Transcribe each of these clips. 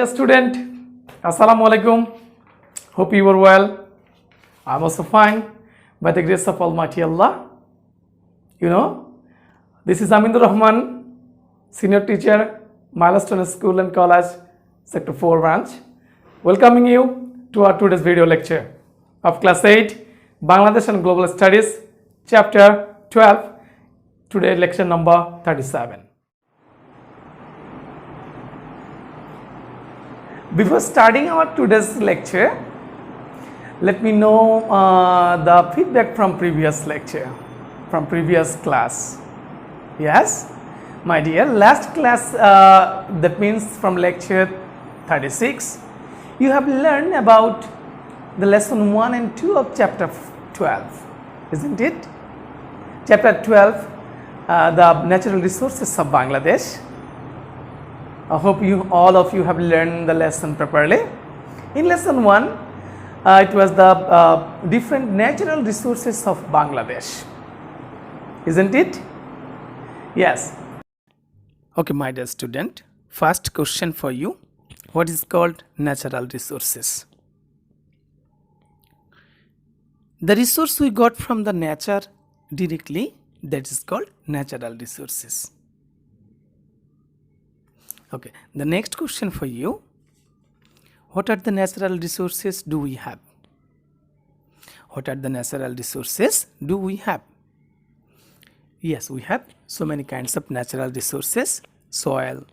dear student, Assalamu alaikum. Hope you are well. I'm also fine by the grace of Almighty Allah. This is Amindur Rahman, senior teacher, Milestone School and College, Sector 4 branch, welcoming you to our today's video lecture of Class 8, Bangladesh and Global Studies, Chapter 12, today lecture number 37. Before starting our today's lecture, let me know the feedback from previous lecture, from previous class. Yes, my dear, last class, that means from lecture 36, you have learned about the lesson 1 and 2 of chapter 12, isn't it? Chapter 12, the natural resources of Bangladesh. I hope all of you have learned the lesson properly. In lesson 1, it was the different natural resources of Bangladesh, isn't it? Yes. Okay, my dear student, first question for you. What is called natural resources? The resource we got from the nature directly, that is called natural resources. Okay, the next question for you. What are the natural resources do we have? What are the natural resources do we have? Yes, we have so many kinds of natural resources: soil,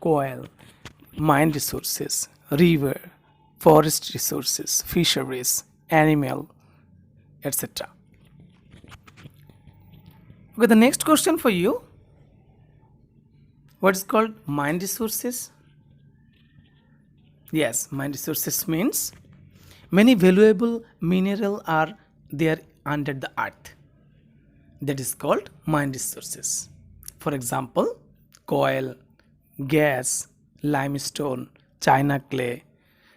coal, mine resources, river, forest resources, fisheries, animal, etc. Okay, the next question for you. What is called mine resources? Yes, mine resources means many valuable minerals are there under the earth. That is called mine resources. For example, coal, gas, limestone, china clay,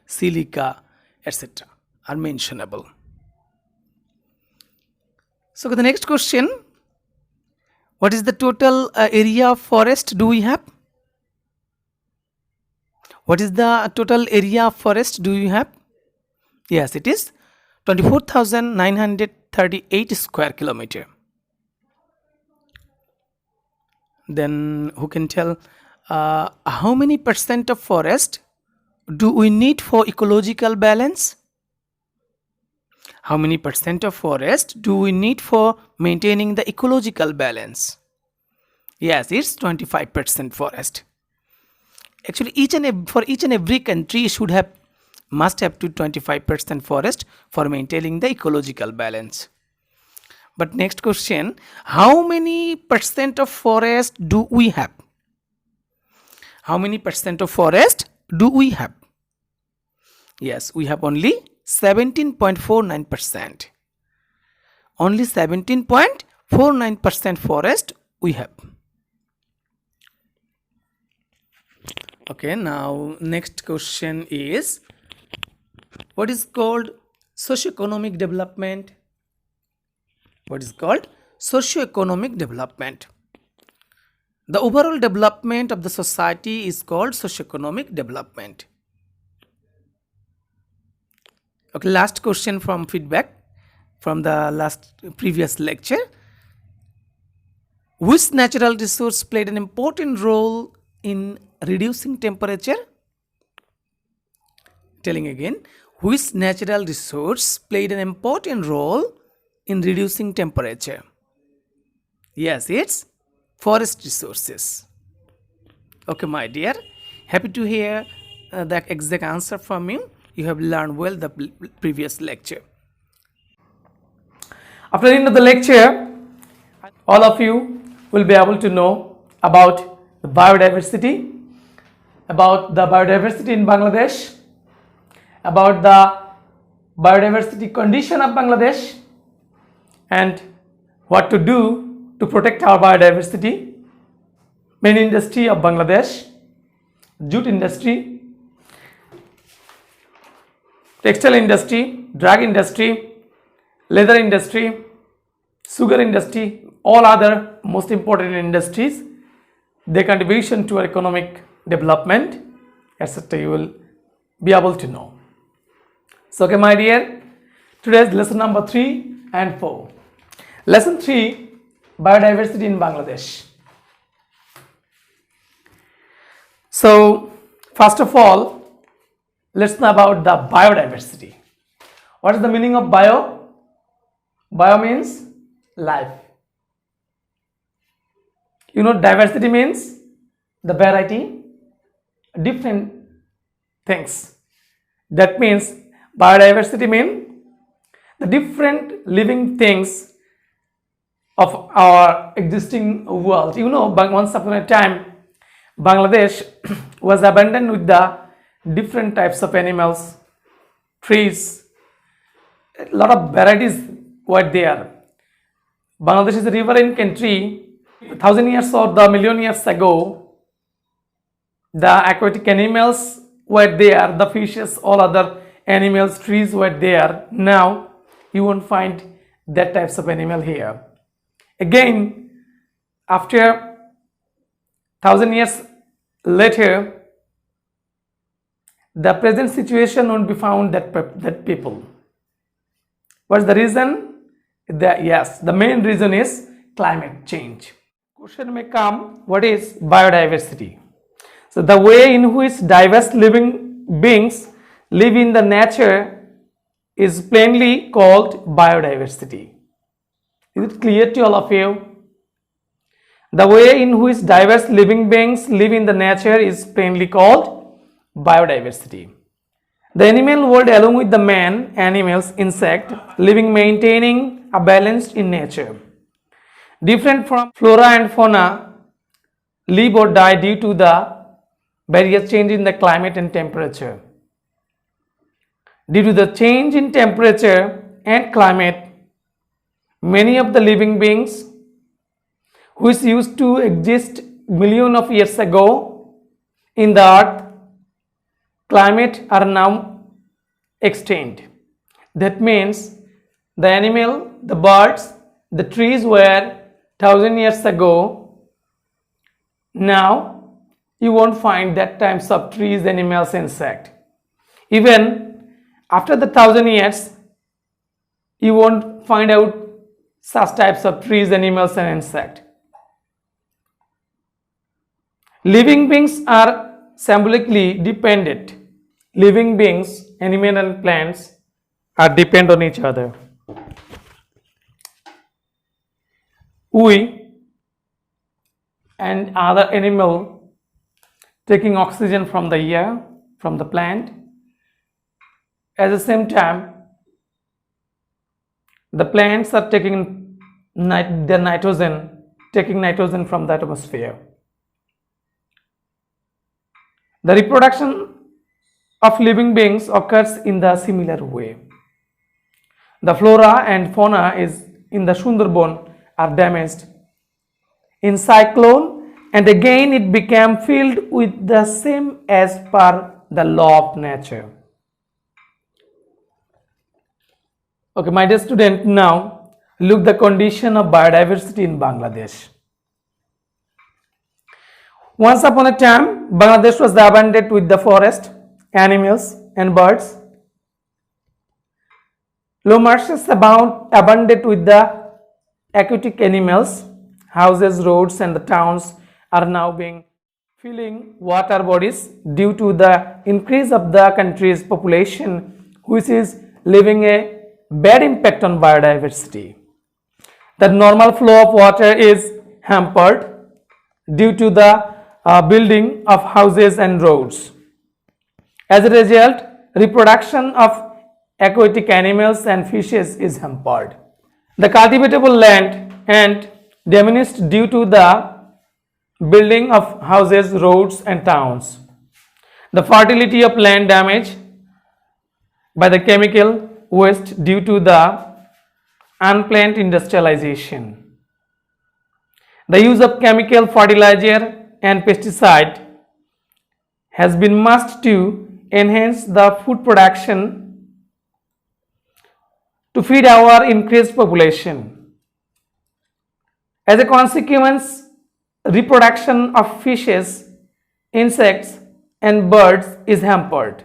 silica, etc. are mentionable. So the next question, what is the total area of forest do we have? What is the total area of forest do you have? Yes, it is 24,938 square kilometer. Then who can tell how many percent of forest do we need for ecological balance? How many percent of forest do we need for maintaining the ecological balance? Yes, it's 25% forest. Actually, for each and every country must have to 25% forest for maintaining the ecological balance. But next question, how many percent of forest do we have? How many percent of forest do we have? Yes, we have only 17.49%. Only 17.49% forest we have. Okay, now next question is, what is called socio-economic development? What is called socio-economic development? The overall development of the society is called socio-economic development. Okay, last question from feedback from the previous lecture. Which natural resource played an important role in reducing temperature? Telling again, which natural resource played an important role in reducing temperature? Yes, it's forest resources. Okay, my dear, happy to hear the exact answer from you. You have learned well the previous lecture. After the end of the lecture, all of you will be able to know about the biodiversity in Bangladesh, about the biodiversity condition of Bangladesh, and what to do to protect our biodiversity. Main industry of Bangladesh: jute industry, textile industry, drug industry, leather industry, sugar industry, all other most important industries, their contribution to our economic development etc. You will be able to know. So, okay, my dear, today's lesson number 3 and 4. Lesson 3, biodiversity in Bangladesh. So, first of all, let's know about the biodiversity. What is the meaning of bio? Bio means life. You know, diversity means the variety, different things. That means biodiversity means the different living things of our existing world. You know, once upon a time, Bangladesh was abundant with the different types of animals, trees, a lot of varieties were there. Bangladesh is a riverine country. 1,000 years or the million years ago, the aquatic animals were there, the fishes, all other animals, trees were there. Now you won't find that types of animal here. Again, after 1,000 years later, the present situation won't be found that people. What's the reason? The main reason is climate change. Question may come, what is biodiversity? So the way in which diverse living beings live in the nature is plainly called biodiversity. Is it clear to all of you? The way in which diverse living beings live in the nature is plainly called biodiversity. The animal world along with the man, animals, insect, living maintaining a balance in nature. Different from flora and fauna live or die due to the various change in the climate and temperature. Due to the change in temperature and climate, many of the living beings which used to exist millions of years ago in the earth climate are now extinct. That means the animal, the birds, the trees were 1,000 years ago. Now you won't find that types of trees, animals, insect. Even after the 1,000 years, you won't find out such types of trees, animals, and insect. Living beings are symbolically dependent. Living beings, animals and plants, are depend on each other. We and other animal taking oxygen from the air, from the plant. At the same time, the plants are taking the nitrogen, taking nitrogen from the atmosphere. The reproduction of living beings occurs in the similar way. The flora and fauna is in the Sundarban are damaged in cyclone, and again it became filled with the same as per the law of nature. Okay, my dear student, now look the condition of biodiversity in Bangladesh. Once upon a time, Bangladesh was abundant with the forest, animals and birds. Low marshes abundant with the aquatic animals. Houses, roads and the towns are now being filling water bodies due to the increase of the country's population, which is leaving a bad impact on biodiversity. The normal flow of water is hampered due to the building of houses and roads. As a result, reproduction of aquatic animals and fishes is hampered. The cultivatable land and diminished due to the building of houses, roads and towns. The fertility of land damaged by the chemical waste due to the unplanned industrialization. The use of chemical fertilizer and pesticide has been must to enhance the food production to feed our increased population. As a consequence, reproduction of fishes, insects and birds is hampered.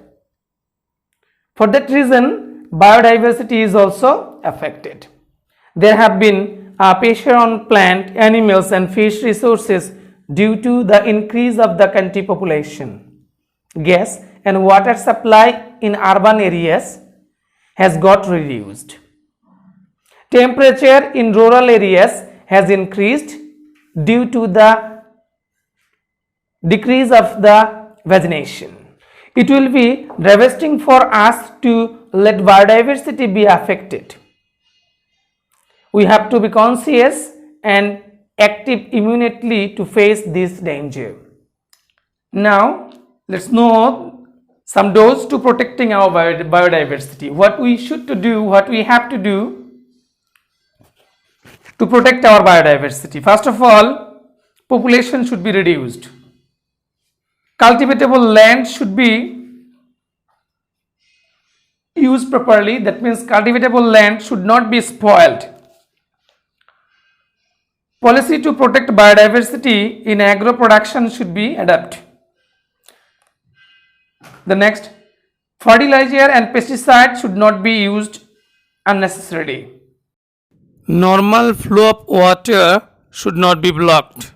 For that reason, biodiversity is also affected. There have been pressure on plant, animals and fish resources due to the increase of the country population. Gas and water supply in urban areas has got reduced. Temperature in rural areas has increased due to the decrease of the vegetation. It will be devastating for us to let biodiversity be affected. We have to be conscious and active immediately to face this danger. Now, let's know some doors to protecting our biodiversity. What we should to do, what we have to do to protect our biodiversity. First of all, population should be reduced. Cultivatable land should be used properly. That means cultivatable land should not be spoiled. Policy to protect biodiversity in agro production should be adopted. The next, fertilizer and pesticide should not be used unnecessarily. Normal flow of water should not be blocked.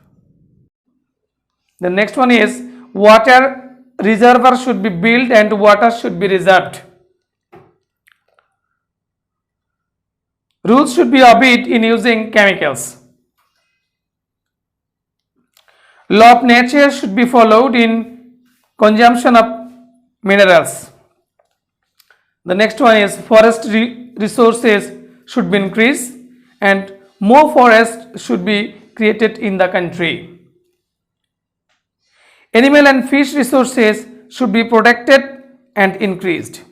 The next one is water reservoir should be built and water should be reserved. Rules should be obeyed in using chemicals. Law of nature should be followed in consumption of minerals. The next one is forest resources should be increased and more forest should be created in the country. Animal and fish resources should be protected and increased.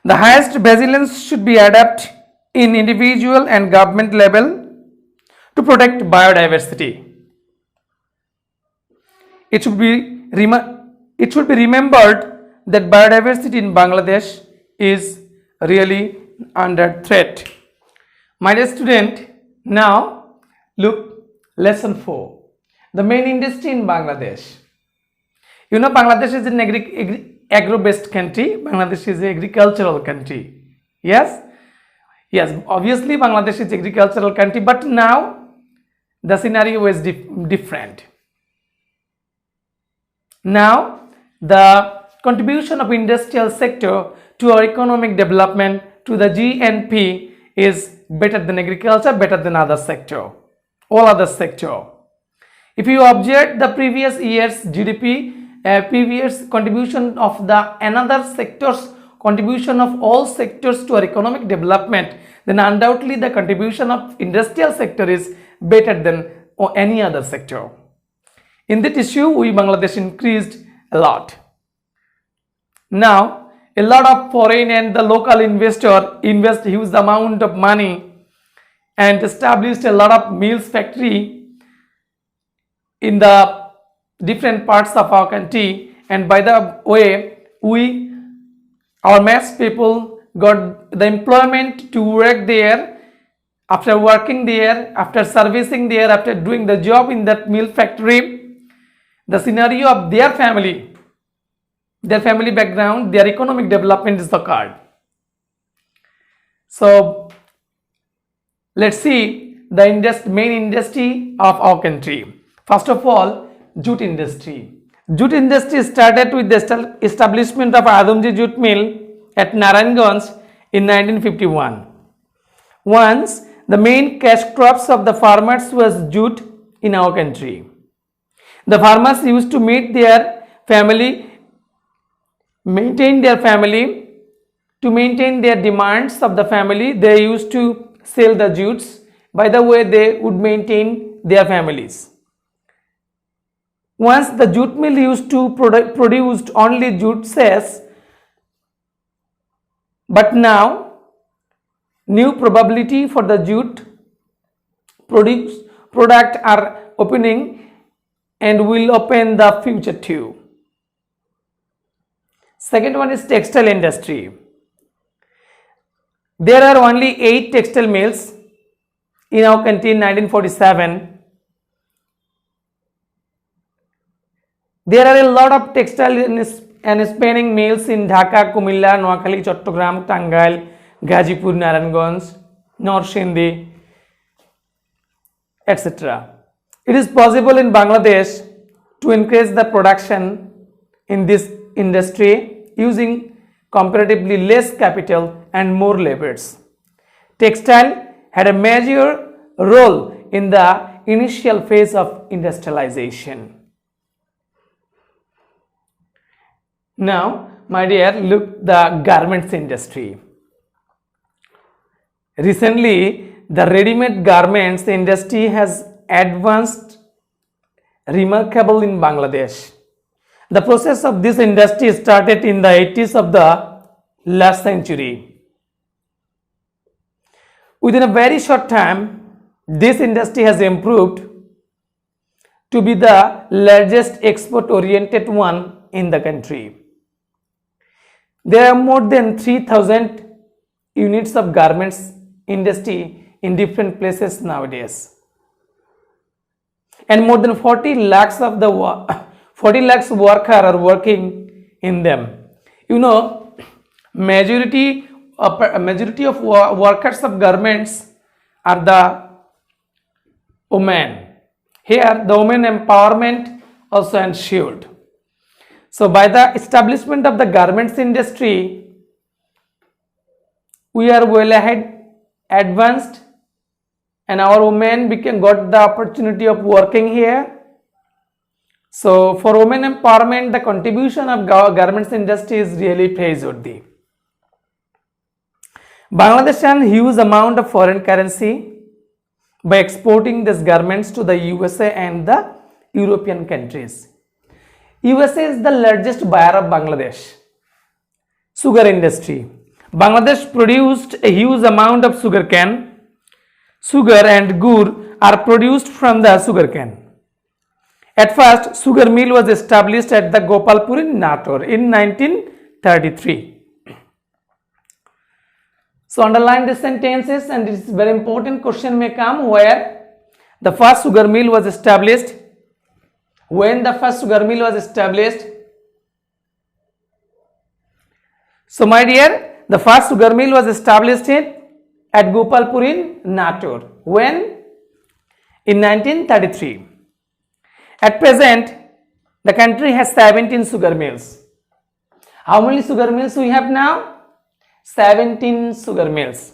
The highest vigilance should be adopted in individual and government level to protect biodiversity. It should be remembered that biodiversity in Bangladesh is really under threat. My dear student, now look lesson 4. The main industry in Bangladesh. You know, Bangladesh is an agro-based country. Bangladesh is an agricultural country. Yes? Yes, obviously Bangladesh is an agricultural country, but now the scenario is different. Now, the contribution of industrial sector to our economic development, to the GNP, is better than agriculture, better than other sector, all other sector. If you observe the previous year's GDP, previous contribution of the another sectors, contribution of all sectors to our economic development, then undoubtedly the contribution of industrial sector is better than any other sector. In that issue, we Bangladesh increased a lot. Now, a lot of foreign and the local investor invest huge amount of money and established a lot of mills factory in the different parts of our country, and by the way, our mass people got the employment to work there. After working there, after servicing there, after doing the job in that mill factory, the scenario of their family background, their economic development is occurred. So let's see the main industry of our country. First of all, jute industry. Jute industry started with the establishment of Adamji Jute Mill at Narayanganj in 1951. Once, the main cash crops of the farmers was jute in our country. The farmers used to meet their family, maintain their family. To maintain their demands of the family, they used to sell the jutes. By the way, they would maintain their families. Once the jute mill used to produce only jute sacks, but now new probability for the jute product are opening and will open the future too. Second one is textile industry. There are only 8 textile mills in our country in 1947. There are a lot of textile and spinning mills in Dhaka, Kumilla, Noakhali, Chattogram, Tangail, Gazipur, Narayanganj, Norsindi, etc. It is possible in Bangladesh to increase the production in this industry using comparatively less capital and more labors. Textile had a major role in the initial phase of industrialization. Now, my dear, look the garments industry. Recently, the ready-made garments industry has advanced remarkable in Bangladesh. The process of this industry started in the 80s of the last century. Within a very short time, this industry has improved to be the largest export-oriented one in the country. There are more than 3,000 units of garments industry in different places nowadays. And more than 40 lakhs workers are working in them. You know, majority of workers of garments are the women. Here, the women empowerment also ensured. So, by the establishment of the garments industry, we are well advanced, and our women got the opportunity of working here. So, for women empowerment, the contribution of garments industry is really praiseworthy. Bangladesh earned huge amount of foreign currency by exporting these garments to the USA and the European countries. USA is the largest buyer of Bangladesh. Sugar industry. Bangladesh produced a huge amount of sugarcane. Sugar and gur are produced from the sugarcane. At first, sugar mill was established at the Gopalpur in Nator in 1933. So underline these sentences, and this very important question may come where the first sugar mill was established. When the first sugar mill was established? So my dear, the first sugar mill was established at Gopalpur in Nator. When? In 1933. At present, the country has 17 sugar mills. How many sugar mills we have now? 17 sugar mills.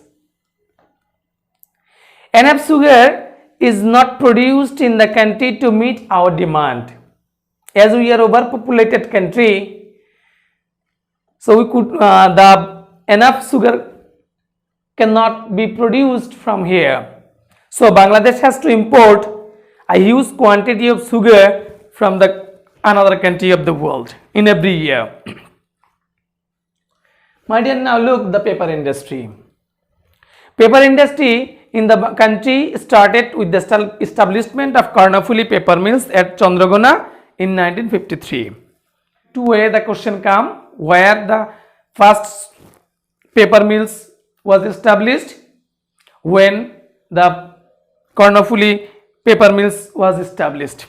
Enough sugar is not produced in the country to meet our demand. As we are overpopulated country, so we could the enough sugar cannot be produced from here. So Bangladesh has to import a huge quantity of sugar from the another country of the world in every year. My dear, now look the paper industry. Paper industry in the country started with the establishment of Karnafuli paper mills at Chandragona in 1953. Two way the question come, where the first paper mills was established, when the Karnafuli paper mills was established.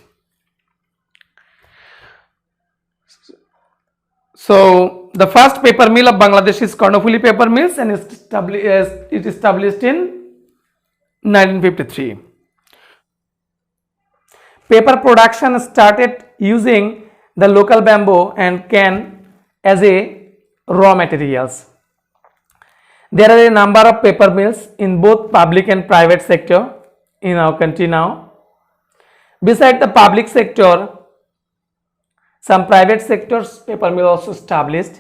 So the first paper mill of Bangladesh is Karnafuli paper mills, and it established in 1953. Paper production started using the local bamboo and can as a raw materials. There are a number of paper mills in both public and private sector in our country now. Beside the public sector, some private sectors paper mill also established.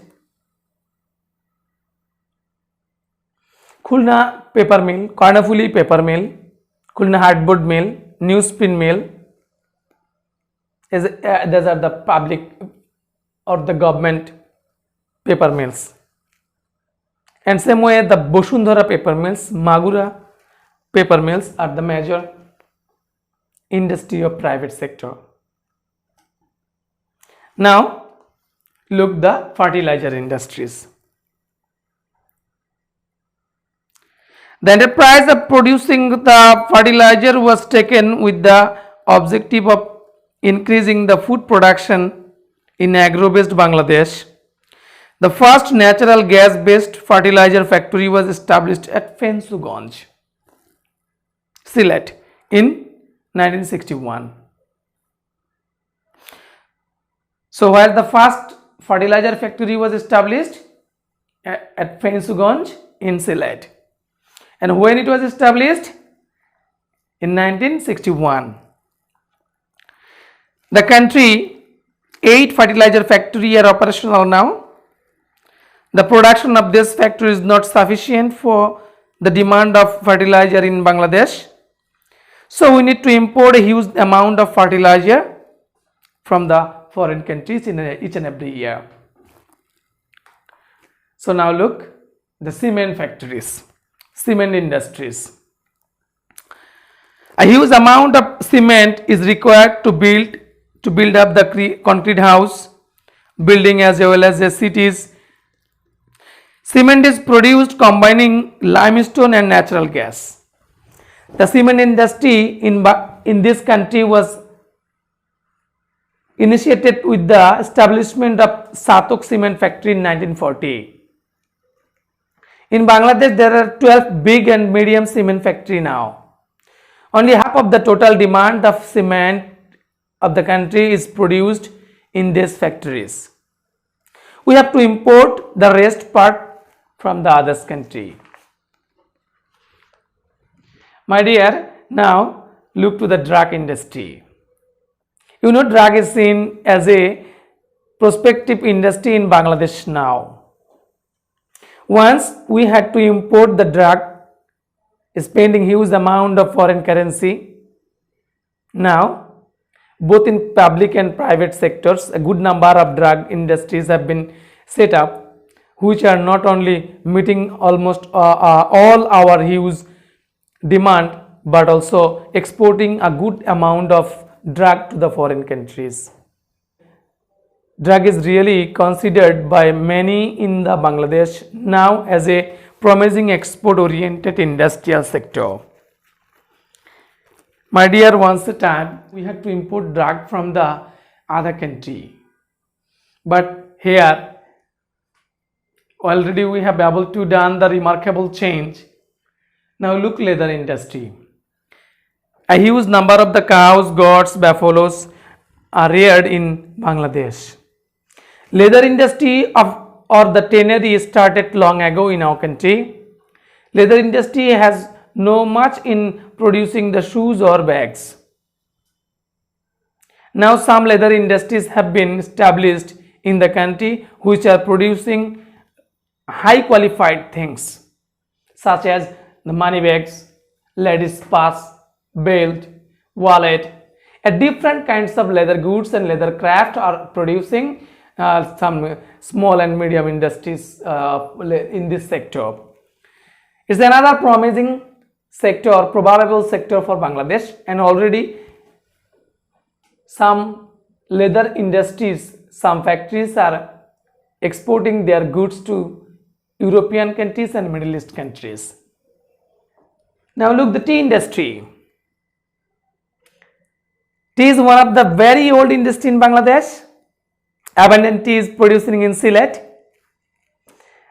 Khulna paper mill, Karnafuli paper mill, Khulna hardboard mill, newspin mill. These are the public or the government paper mills. And same way the Bosundhara paper mills, Magura paper mills are the major industry of private sector. Now look the fertilizer industries. The enterprise of producing the fertilizer was taken with the objective of increasing the food production in agro-based Bangladesh. The first natural gas-based fertilizer factory was established at Fensuganj, Sylhet in 1961. So where the first fertilizer factory was established? At Fensuganj in Sylhet. And when it was established? In 1961. The country 8 fertilizer factories are operational now. The production of this factory is not sufficient for the demand of fertilizer in Bangladesh. So we need to import a huge amount of fertilizer from the foreign countries in each and every year. So now look, the cement factories, cement industries. A huge amount of cement is required to build up the concrete house, building as well as the cities. Cement is produced combining limestone and natural gas. The cement industry in this country was initiated with the establishment of Satok cement factory in 1940. In Bangladesh, there are 12 big and medium cement factory now. Only half of the total demand of cement of the country is produced in these factories. We have to import the rest part from the other country. My dear, now look to the drug industry. You know, drug is seen as a prospective industry in Bangladesh now. Once we had to import the drug, spending huge amount of foreign currency. Now, both in public and private sectors, a good number of drug industries have been set up, which are not only meeting almost all our huge demand, but also exporting a good amount of drug to the foreign countries. Drug is really considered by many in the Bangladesh now as a promising export-oriented industrial sector. My dear, once a time we had to import drug from the other country, but here already we have able to done the remarkable change. Now look, leather industry. A huge number of the cows, goats, buffaloes are reared in Bangladesh. Leather industry or the tannery started long ago in our country. Leather industry has no much in producing the shoes or bags. Now some leather industries have been established in the country which are producing high qualified things such as the money bags, ladies' purse, belt, wallet. Different kinds of leather goods and leather craft are producing some small and medium industries in this sector. It's another promising sector, probable sector for Bangladesh, and already some leather industries, some factories are exporting their goods to European countries and Middle East countries. Now look, the tea industry. Tea is one of the very old industry in Bangladesh. Abundant tea is producing in Sylhet.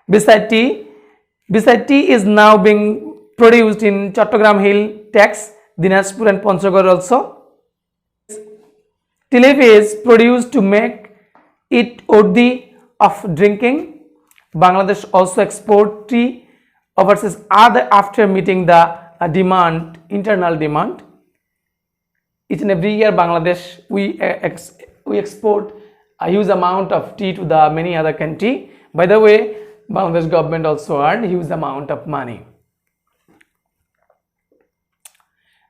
Beside tea is now being produced in Chattogram Hill, Tex, Dinajpur and Panchgoro also. Tea leaf is produced to make it worthy of drinking. Bangladesh also export tea overseas after meeting the demand, internal demand. Each and every year Bangladesh we export a huge amount of tea to the many other country. By the way, Bangladesh government also earned huge amount of money.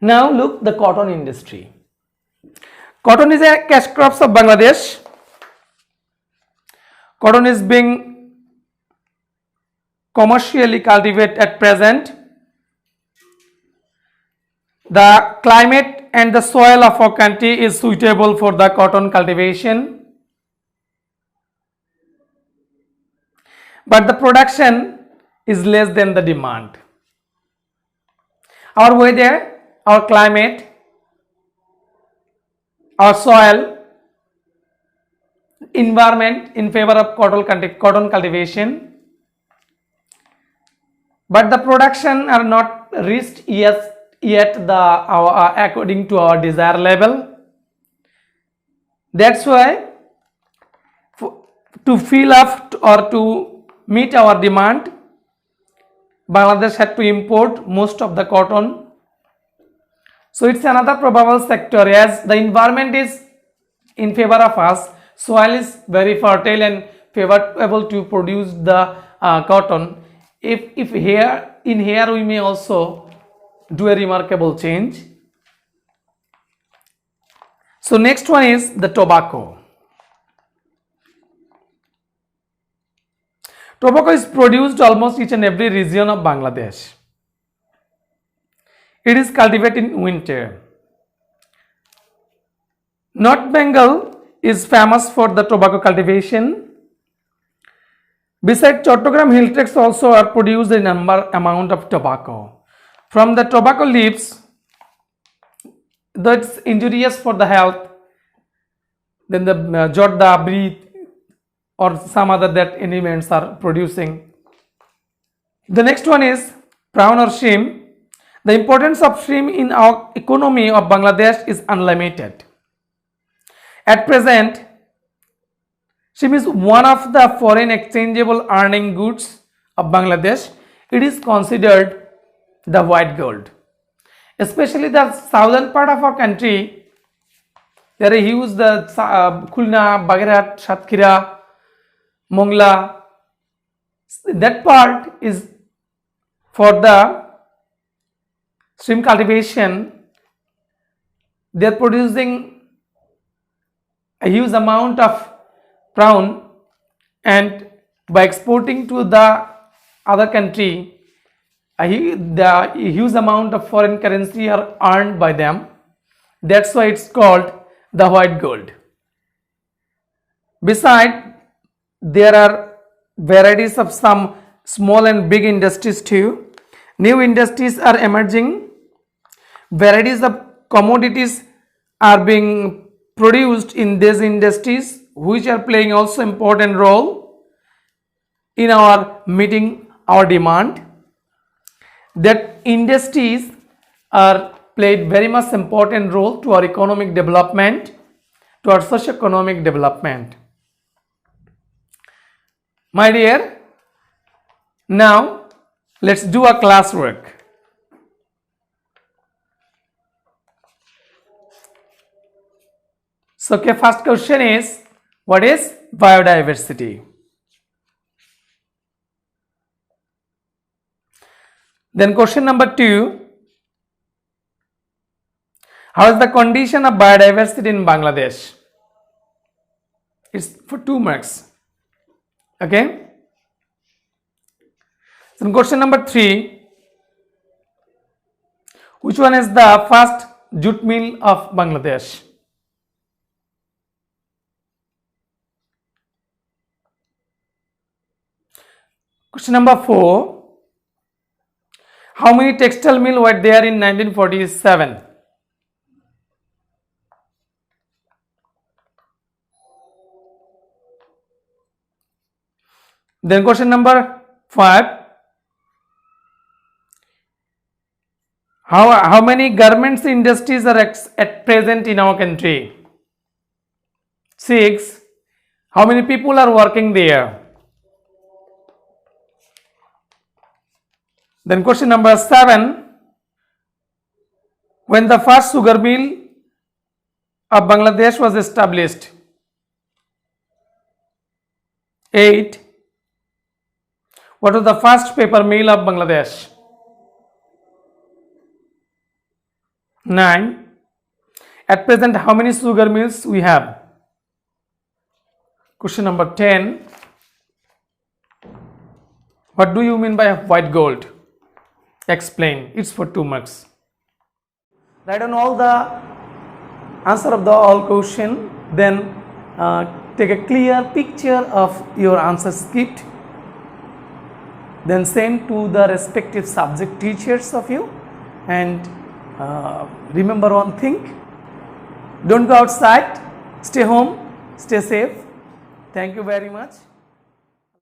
Now look, the cotton industry. Cotton is a cash crops of Bangladesh. Cotton is being commercially cultivated at present. The climate and the soil of our country is suitable for the cotton cultivation. But the production is less than the demand. Our weather, our climate, our soil environment in favor of cotton cultivation, but the production are not reached yet the according to our desired level. That's why to fill up or to meet our demand, Bangladesh had to import most of the cotton. So it's another probable sector, as the environment is in favor of us. Soil is very fertile and favorable to produce the cotton. If here we may also do a remarkable change. So next one is the tobacco. Tobacco is produced almost each and every region of Bangladesh. It is cultivated in winter. North Bengal is famous for the tobacco cultivation. Besides, Chattogram hill tracts also are produced in amount of tobacco. From the tobacco leaves, that's injurious for the health, then the jorda, breathe, or some other that elements are producing. The next one is prawn or shrimp. The importance of shrimp in our economy of Bangladesh is unlimited. At present, shrimp is one of the foreign exchangeable earning goods of Bangladesh. It is considered the white gold. Especially the southern part of our country, there are huge the Khulna, Bagherat, Satkira, Mongla. That part is for the shrimp cultivation. They are producing a huge amount of prawn, and by exporting to the other country, the huge amount of foreign currency are earned by them. That's why it's called the white gold. Besides, there are varieties of some small and big industries too. New industries are emerging. Varieties of commodities are being produced in these industries, which are playing also important role in our meeting our demand. That industries are played very much important role to our economic development, to our socio-economic development. My dear, now let's do a classwork. So, okay, first question is, what is biodiversity? Then question number 2, how is the condition of biodiversity in Bangladesh? It's for 2 marks. Okay. Then question number 3, which one is the first jute mill of Bangladesh? Question number 4, how many textile mills were there in 1947? Then question number 5, how many garments industries are at present in our country? 6, how many people are working there? Then question number 7, when the first sugar mill of Bangladesh was established? 8, what was the first paper mill of Bangladesh? 9, at present how many sugar mills we have? Question number 10, what do you mean by white gold? Explain. It's for 2 marks. Write down all the answer of the all question, then take a clear picture of your answer script, then send to the respective subject teachers of you, and remember one thing, don't go outside, stay home, stay safe. Thank you very much.